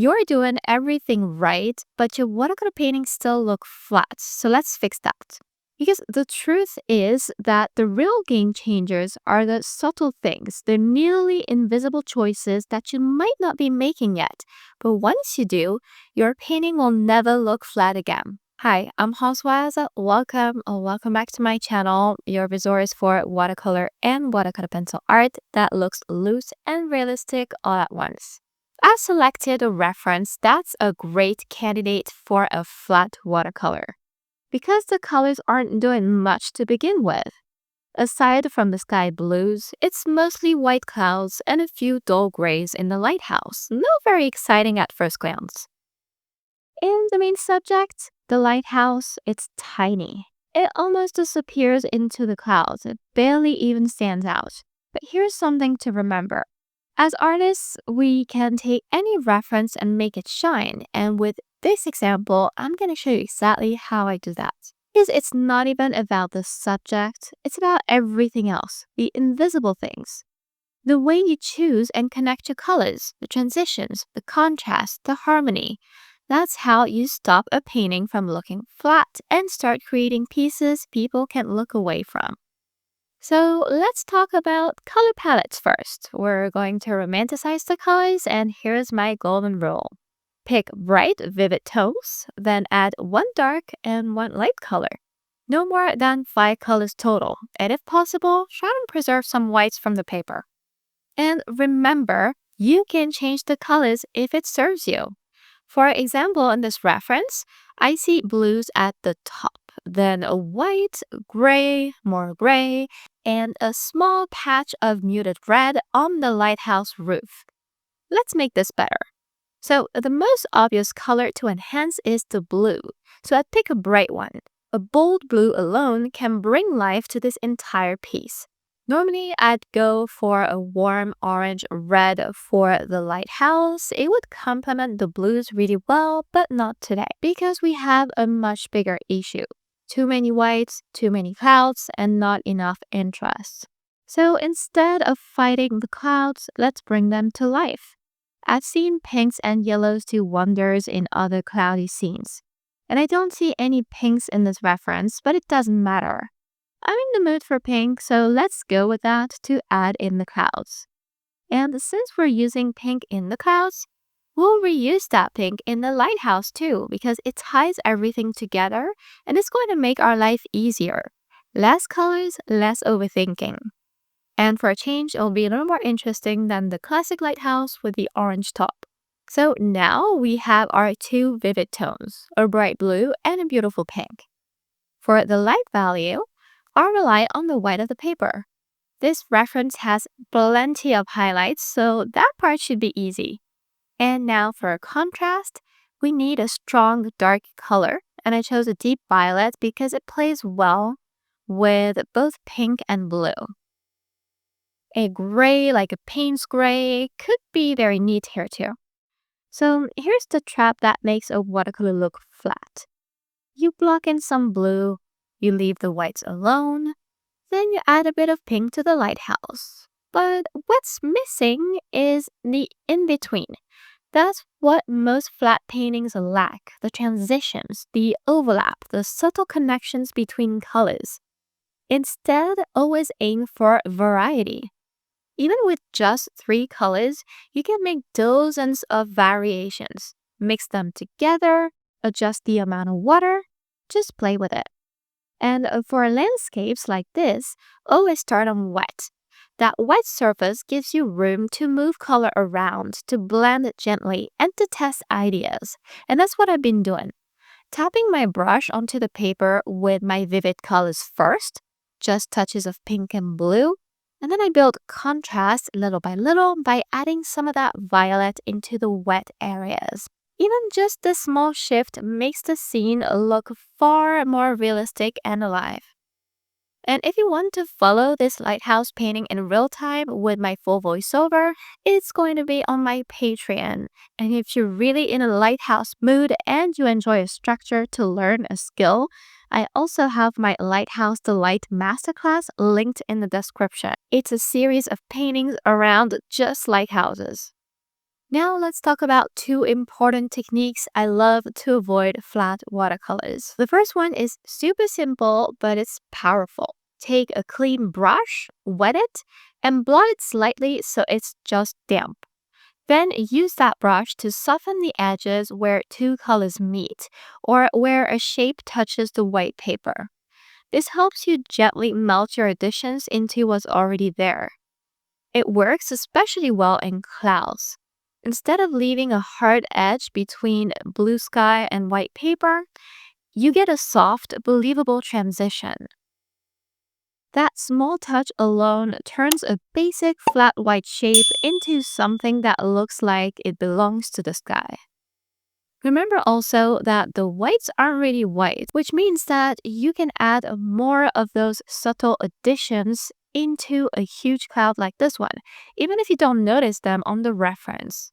You're doing everything right, but your watercolor paintings still look flat. So let's fix that. Because the truth is that the real game changers are the subtle things, the nearly invisible choices that you might not be making yet. But once you do, your painting will never look flat again. Hi, I'm Françoise. Welcome back to my channel, your resource for watercolor and watercolor pencil art that looks loose and realistic all at once. I selected a reference that's a great candidate for a flat watercolor because the colors aren't doing much to begin with. Aside from the sky blues, it's mostly white clouds and a few dull grays in the lighthouse. No very exciting at first glance. In the main subject, the lighthouse, it's tiny. It almost disappears into the clouds. It barely even stands out. But here's something to remember. As artists, we can take any reference and make it shine. And with this example, I'm going to show you exactly how I do that. Because it's not even about the subject, it's about everything else, the invisible things. The way you choose and connect your colors, the transitions, the contrast, the harmony. That's how you stop a painting from looking flat and start creating pieces people can look away from. So let's talk about color palettes first. We're going to romanticize the colors, and here's my golden rule. Pick bright, vivid tones, then add one dark and one light color. No more than 5 colors total, and if possible, try to preserve some whites from the paper. And remember, you can change the colors if it serves you. For example, in this reference, I see blues at the top, then a white, gray, more gray, and a small patch of muted red on the lighthouse roof. Let's make this better. So the most obvious color to enhance is the blue. So I'd pick a bright one. A bold blue alone can bring life to this entire piece. Normally, I'd go for a warm orange red for the lighthouse. It would complement the blues really well, but not today because we have a much bigger issue. Too many whites, too many clouds, and not enough interest. So instead of fighting the clouds, let's bring them to life. I've seen pinks and yellows do wonders in other cloudy scenes. And I don't see any pinks in this reference, but it doesn't matter. I'm in the mood for pink, so let's go with that to add in the clouds. And since we're using pink in the clouds, we'll reuse that pink in the lighthouse too, because it ties everything together and it's going to make our life easier. Less colors, less overthinking. And for a change, it'll be a little more interesting than the classic lighthouse with the orange top. So now we have our 2 vivid tones, a bright blue and a beautiful pink. For the light value, I'll rely on the white of the paper. This reference has plenty of highlights, so that part should be easy. And now for a contrast, we need a strong dark color, and I chose a deep violet because it plays well with both pink and blue. A gray, like a Payne's gray, could be very neat here too. So here's the trap that makes a watercolor look flat. You block in some blue, you leave the whites alone, then you add a bit of pink to the lighthouse. But what's missing is the in-between. That's what most flat paintings lack, the transitions, the overlap, the subtle connections between colors. Instead, always aim for variety. Even with just 3 colors, you can make dozens of variations. Mix them together, adjust the amount of water, just play with it. And for landscapes like this, always start on wet. That wet surface gives you room to move color around, to blend it gently, and to test ideas. And that's what I've been doing. Tapping my brush onto the paper with my vivid colors first, just touches of pink and blue, and then I build contrast little by adding some of that violet into the wet areas. Even just this small shift makes the scene look far more realistic and alive. And if you want to follow this lighthouse painting in real time with my full voiceover, it's going to be on my Patreon. And if you're really in a lighthouse mood and you enjoy a structure to learn a skill, I also have my Lighthouse Delight Masterclass linked in the description. It's a series of paintings around just lighthouses. Now let's talk about two important techniques I love to avoid flat watercolors. The first one is super simple, but it's powerful. Take a clean brush, wet it, and blot it slightly so it's just damp. Then use that brush to soften the edges where two colors meet, or where a shape touches the white paper. This helps you gently melt your additions into what's already there. It works especially well in clouds. Instead of leaving a hard edge between blue sky and white paper, you get a soft, believable transition. That small touch alone turns a basic flat white shape into something that looks like it belongs to the sky. Remember also that the whites aren't really white, which means that you can add more of those subtle additions into a huge cloud like this one, even if you don't notice them on the reference.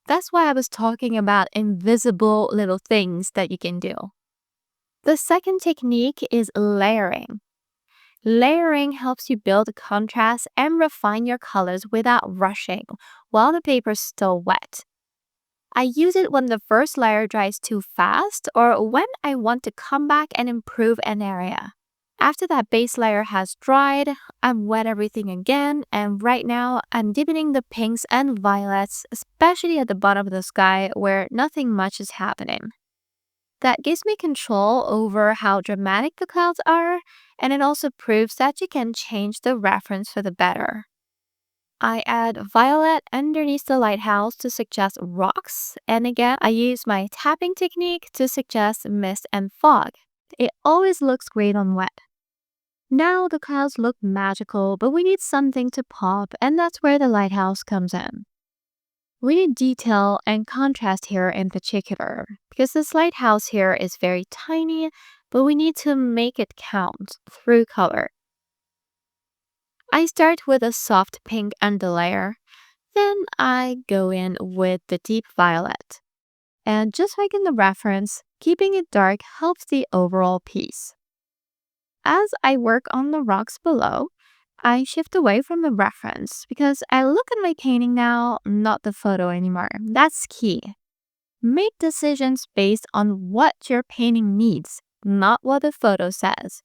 That's why I was talking about invisible little things that you can do. The second technique is layering. Layering helps you build contrast and refine your colors without rushing while the paper is still wet. I use it when the first layer dries too fast or when I want to come back and improve an area. After that base layer has dried, I'm wet everything again, and right now I'm deepening the pinks and violets, especially at the bottom of the sky where nothing much is happening. That gives me control over how dramatic the clouds are, and it also proves that you can change the reference for the better. I add violet underneath the lighthouse to suggest rocks, and again, I use my tapping technique to suggest mist and fog. It always looks great on wet. Now the clouds look magical, but we need something to pop, and that's where the lighthouse comes in. We need detail and contrast here in particular, because this lighthouse here is very tiny, but we need to make it count through color. I start with a soft pink underlayer, then I go in with the deep violet. And just like in the reference, keeping it dark helps the overall piece. As I work on the rocks below, I shift away from the reference because I look at my painting now, not the photo anymore. That's key. Make decisions based on what your painting needs, not what the photo says.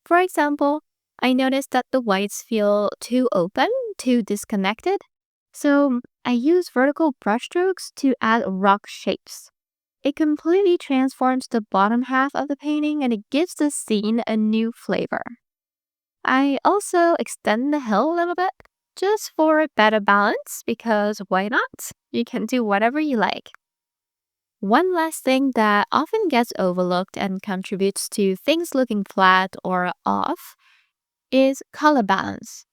For example, I noticed that the whites feel too open, too disconnected, so I use vertical brushstrokes to add rock shapes. It completely transforms the bottom half of the painting and it gives the scene a new flavor. I also extend the hill a little bit just for a better balance because why not? You can do whatever you like. One last thing that often gets overlooked and contributes to things looking flat or off is color balance.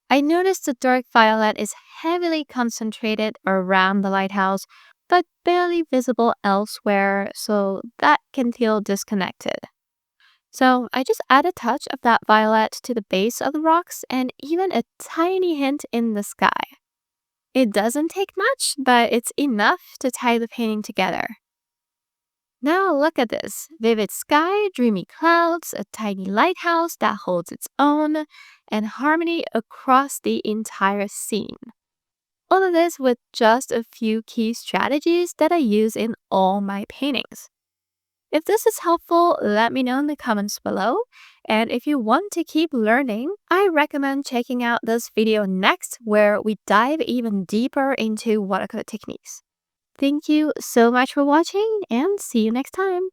I noticed the dark violet is heavily concentrated around the lighthouse, but barely visible elsewhere, so that can feel disconnected. So I just add a touch of that violet to the base of the rocks and even a tiny hint in the sky. It doesn't take much, but it's enough to tie the painting together. Now look at this. Vivid sky, dreamy clouds, a tiny lighthouse that holds its own, and harmony across the entire scene. All of this with just a few key strategies that I use in all my paintings. If this is helpful, let me know in the comments below. And if you want to keep learning, I recommend checking out this video next where we dive even deeper into watercolor techniques. Thank you so much for watching and see you next time.